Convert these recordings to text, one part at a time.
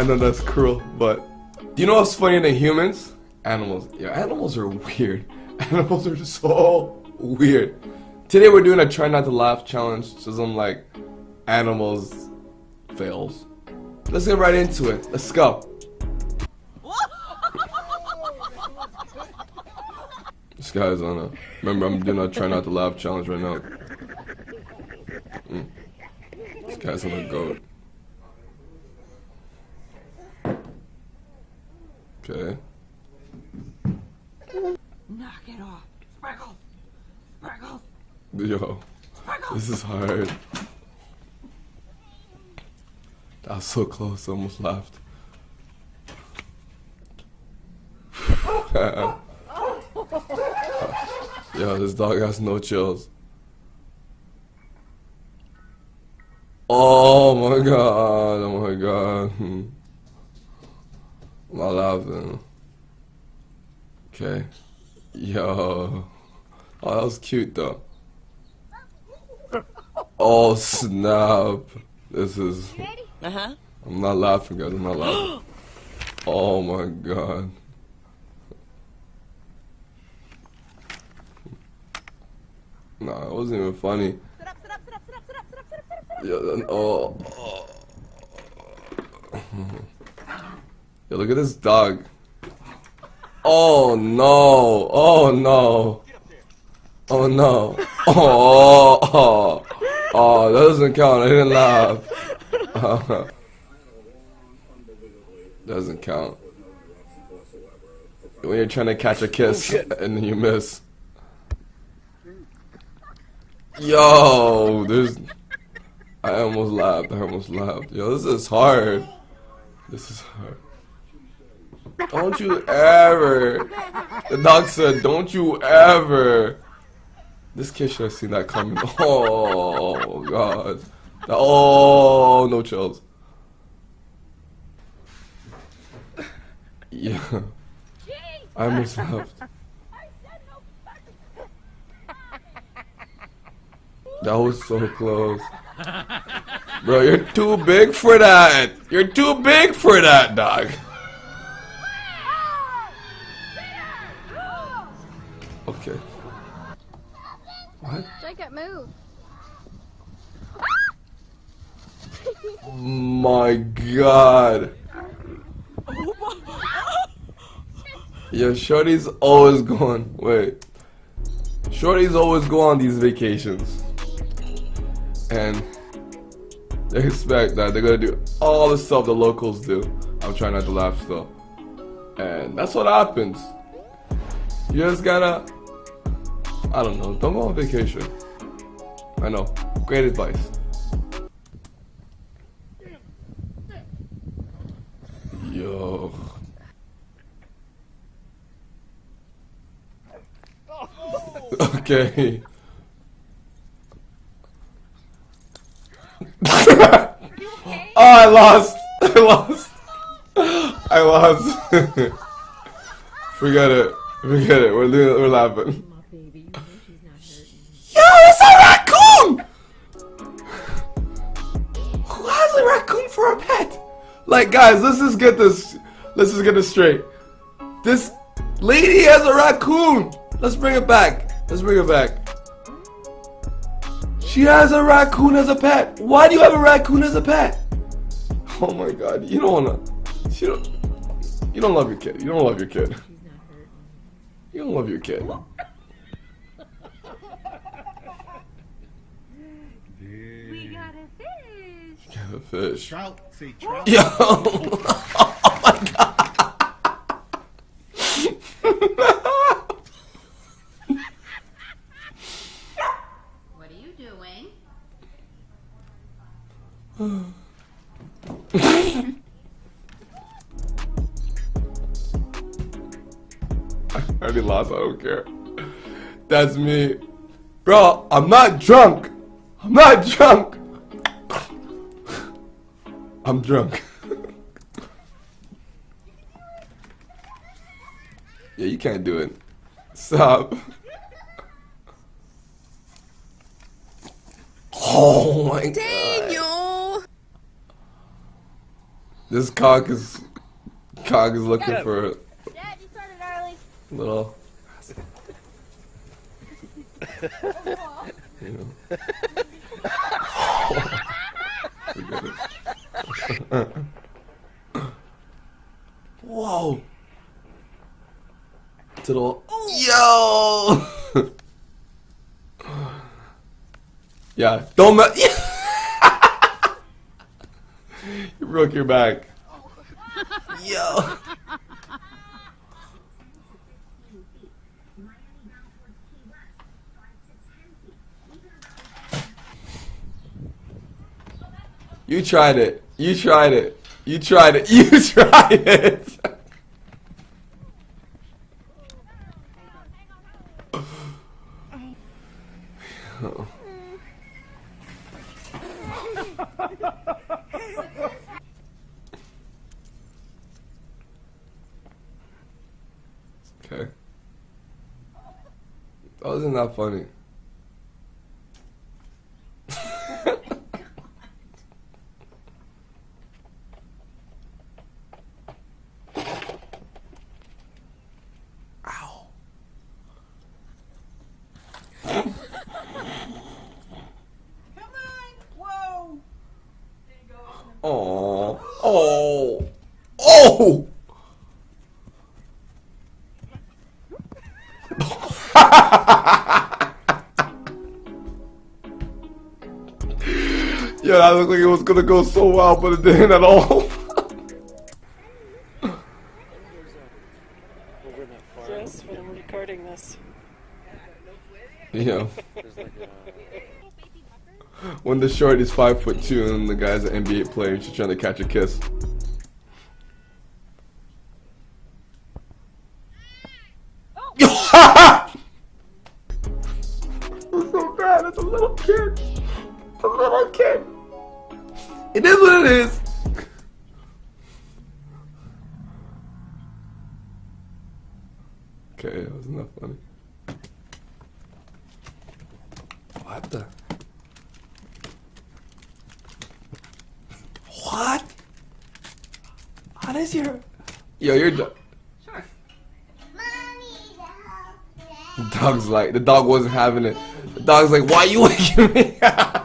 I know that's cruel, but do you know what's funnier than humans? Animals. Yeah, animals are weird. Animals are so weird. Today we're doing a try not to laugh challenge, so some like animals fails. Let's get right into it. Let's go. This guy's on a. Remember, I'm doing a try not to laugh challenge right now. This guy's on a goat. Okay. Knock it off. Sprinkles. Sprinkles. Yo, this is hard. That was so close, I almost laughed. Yo, this dog has no chills. Oh my god, oh my god. I'm not laughing. Okay. Yo. Oh, that was cute though. Oh snap. This is... Uh-huh. I'm not laughing, guys. I'm not laughing. Oh my god. Nah, it wasn't even funny. Sit up, sit up, sit up, sit up, sit up, sit up, sit up, sit up, sit up. Yo, then, oh. Yo, look at this dog. Oh no. Oh no. Oh no. Oh. Oh, that doesn't count. I didn't laugh. Doesn't count. When you're trying to catch a kiss and then you miss. Yo, there's... I almost laughed. Yo, this is hard. This is hard. Don't you ever... The dog said, don't you ever... This kid should have seen that coming. Oh, God. Oh, no chills. Yeah. I almost laughed. That was so close. Bro, you're too big for that. You're too big for that, dog. Okay. What? Jacob, move. My God. Yeah, Shorty's always going. Wait. Shorty's always go on these vacations. And they expect that they're gonna do all the stuff the locals do. I'm trying not to laugh still. And that's what happens. You just gotta, I don't know, don't go on vacation. I know, great advice. Yo. Okay. Oh, I lost. I lost. Forget it. We're laughing. Yo, it's a raccoon! Who has a raccoon for a pet? Like, guys, let's just get this straight. This lady has a raccoon. Let's bring it back. She has a raccoon as a pet. Why do you have a raccoon as a pet? Oh my God, you don't love your kid. You don't love your kid. We got a fish. You got a fish. Trout. See, trout. Yo. Oh my God. What are you doing? I already lost, I don't care. That's me. Bro, I'm not drunk. I'm drunk. Yeah, you can't do it. Stop. Oh my God. Daniel! This cock is looking for Dad, you started early. a little, you know. Forget it. Whoa! To the yo! Yeah, don't you broke your back. Yo! You tried it. You tried it. You tried it. You tried it. Okay. That wasn't that funny. Ow. Come on! Whoa! There you go. Oh. Oh. Oh. Yeah, that looked like it was gonna go so well, but it didn't at all. Yes, but I'm recording this. Yeah. When the short is 5'2" and the guy's an NBA player, she's trying to catch a kiss. It's so bad. It's a little kid. A little kid. It is what it is. Okay, that wasn't that funny. What the? What? How does your... Yo, you're... Sure. The dog's like... The dog wasn't having it. The dog's like, why are you waking me up?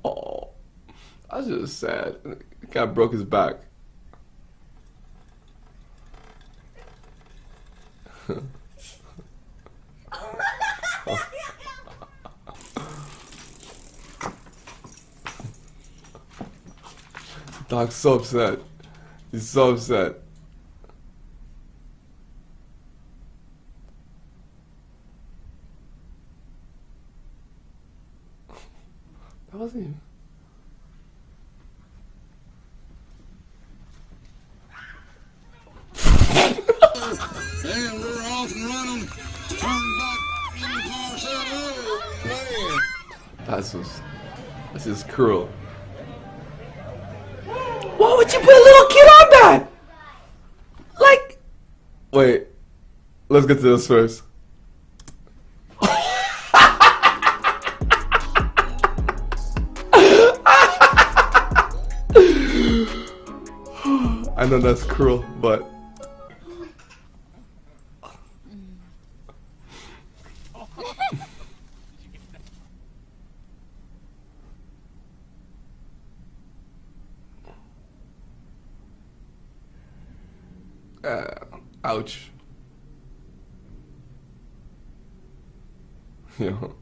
Oh, that's just sad. The guy broke his back. Dog's so upset. He's so upset. That wasn't even... And we're off and running. Turn back in the car, set play. That's just cruel. Why would you put a little kid on that? Like, wait, let's get to this first. I know that's cruel, but ouch. Yo.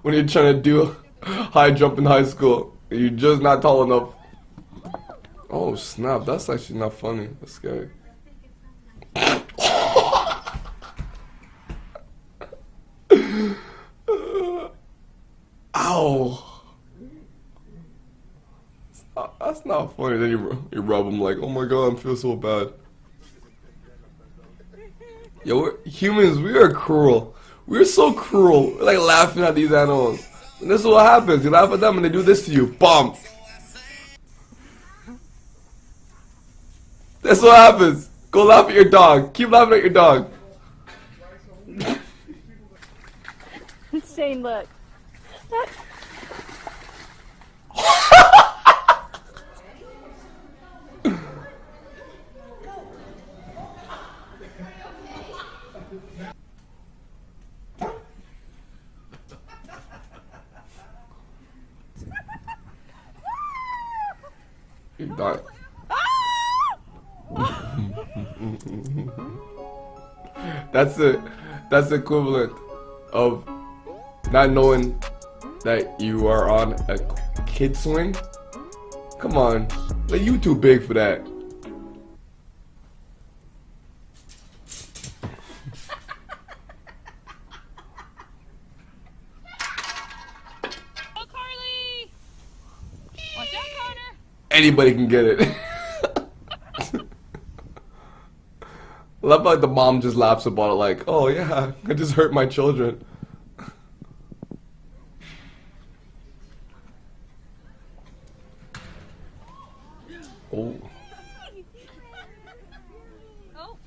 When you're trying to do high jump in high school, you're just not tall enough. Oh snap, that's actually not funny. That's scary. Ow. That's not funny. Then you rub them like, oh my god, I feel so bad. Yo, humans, we are cruel. We're so cruel. We're like laughing at these animals. And this is what happens. You laugh at them and they do this to you. Bomb. That's what happens. Go laugh at your dog. Keep laughing at your dog. Shane, look. Your dog. That's it. That's the equivalent of not knowing that you are on a kid swing. Come on, like you too big for that. Oh, Carly! Watch out, Connor! Anybody can get it. I love how the mom just laughs about it like, oh yeah, I just hurt my children. Oh. Oh.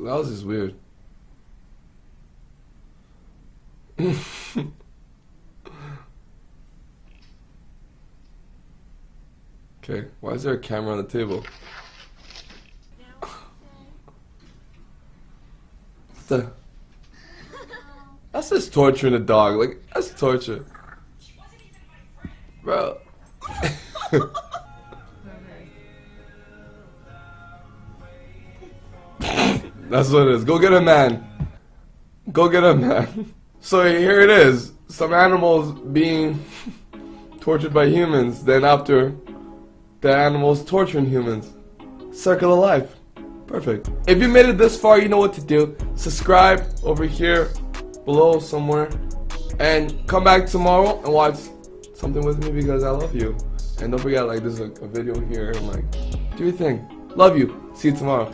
That was just weird. Okay, why is there a camera on the table? That's just torturing a dog. Like, that's torture. Bro. That's what it is. Go get a man. Go get a man. So here it is. Some animals being tortured by humans. Then after, the animals torturing humans. Circle of life. Perfect. If you made it this far, you know what to do. Subscribe over here, below somewhere. And come back tomorrow and watch something with me because I love you. And don't forget, like, there's a video here. And like, do your thing. Love you. See you tomorrow.